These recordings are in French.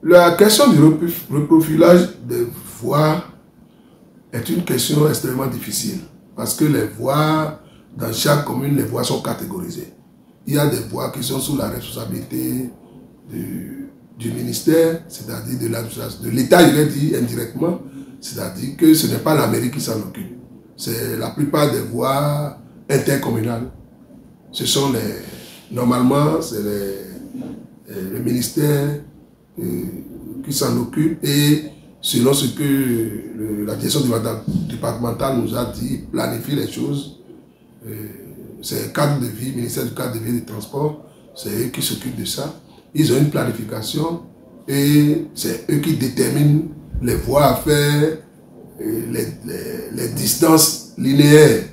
La question du reprofilage des voies est une question extrêmement difficile parce que les voies, dans chaque commune, les voies sont catégorisées. Il y a des voies qui sont sous la responsabilité du ministère, c'est-à-dire de l'État, je l'ai dit indirectement, c'est-à-dire que ce n'est pas la mairie qui s'en occupe. C'est la plupart des voies intercommunales. Ce sont normalement, c'est le ministère qui s'en occupe et selon ce que la direction départementale nous a dit, planifier les choses. C'est le cadre de vie, le ministère du cadre de vie et des transports, c'est eux qui s'occupent de ça. Ils ont une planification et c'est eux qui déterminent les voies à faire, les distances linéaires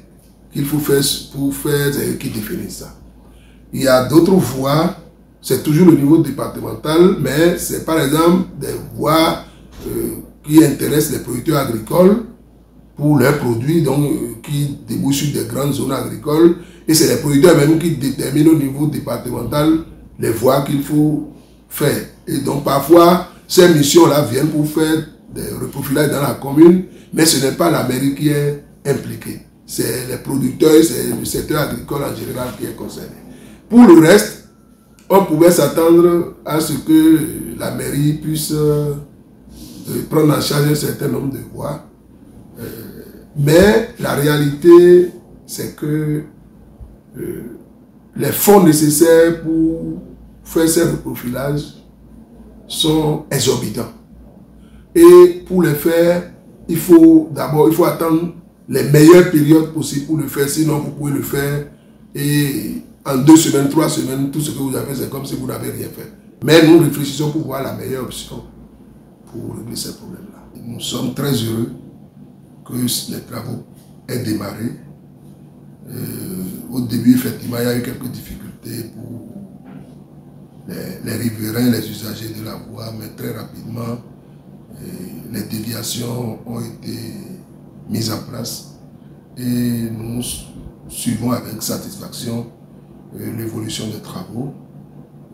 qu'il faut faire pour faire, c'est eux qui définissent ça. Il y a d'autres voies, c'est toujours au niveau départemental, mais c'est par exemple des voies qui intéressent les producteurs agricoles pour leurs produits, donc qui débouchent sur des grandes zones agricoles. Et c'est les producteurs même qui déterminent au niveau départemental les voies qu'il faut faire. Et donc parfois, ces missions-là viennent pour faire des reprofilages dans la commune, mais ce n'est pas la mairie qui est impliquée. C'est les producteurs, c'est le secteur agricole en général qui est concerné. Pour le reste, on pouvait s'attendre à ce que la mairie puisse prendre en charge un certain nombre de voies. Mais la réalité, c'est que les fonds nécessaires pour faire ces reprofilages sont exorbitants. Et pour les faire, il faut attendre les meilleures périodes possibles pour le faire. Sinon, vous pouvez le faire et en 2 semaines, 3 semaines, tout ce que vous avez, c'est comme si vous n'avez rien fait. Mais nous réfléchissons pour voir la meilleure option pour régler ces problèmes-là. Nous sommes très heureux que les travaux aient démarré. Au début, effectivement, il y a eu quelques difficultés pour les riverains, les usagers de la voie, mais très rapidement, les déviations ont été mises en place et nous suivons avec satisfaction l'évolution des travaux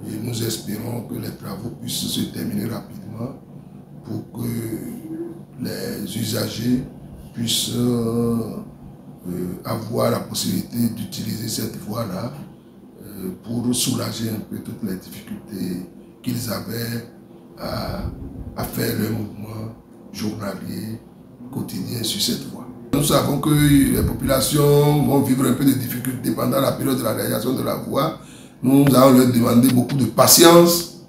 et nous espérons que les travaux puissent se terminer rapidement pour que les usagers puissent avoir la possibilité d'utiliser cette voie-là pour soulager un peu toutes les difficultés qu'ils avaient à faire leur mouvement journalier, quotidien sur cette voie. Nous savons que les populations vont vivre un peu de difficultés pendant la période de la réalisation de la voie. Nous allons leur demander beaucoup de patience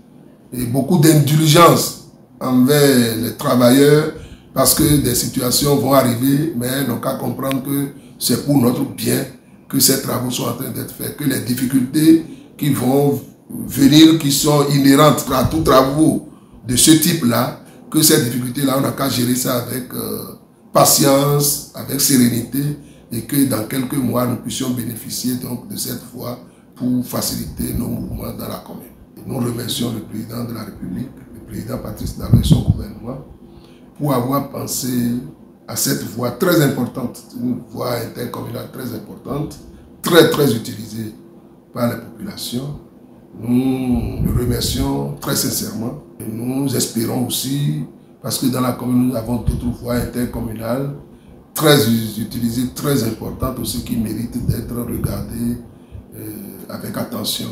et beaucoup d'indulgence envers les travailleurs parce que des situations vont arriver, mais n'ont qu'à comprendre que c'est pour notre bien que ces travaux sont en train d'être faits, que les difficultés qui vont venir, qui sont inhérentes à tous travaux de ce type-là, que ces difficultés-là, on n'a qu'à gérer ça avec patience, avec sérénité, et que dans quelques mois, nous puissions bénéficier donc de cette voie pour faciliter nos mouvements dans la commune. Et nous remercions le président de la République, le président Patrice Talon et son gouvernement, pour avoir pensé à cette voie très importante, une voie intercommunale très importante, très utilisée par les populations. Nous le remercions très sincèrement et nous espérons aussi, parce que dans la commune nous avons d'autres voies intercommunales très utilisées, très importantes aussi qui méritent d'être regardées avec attention.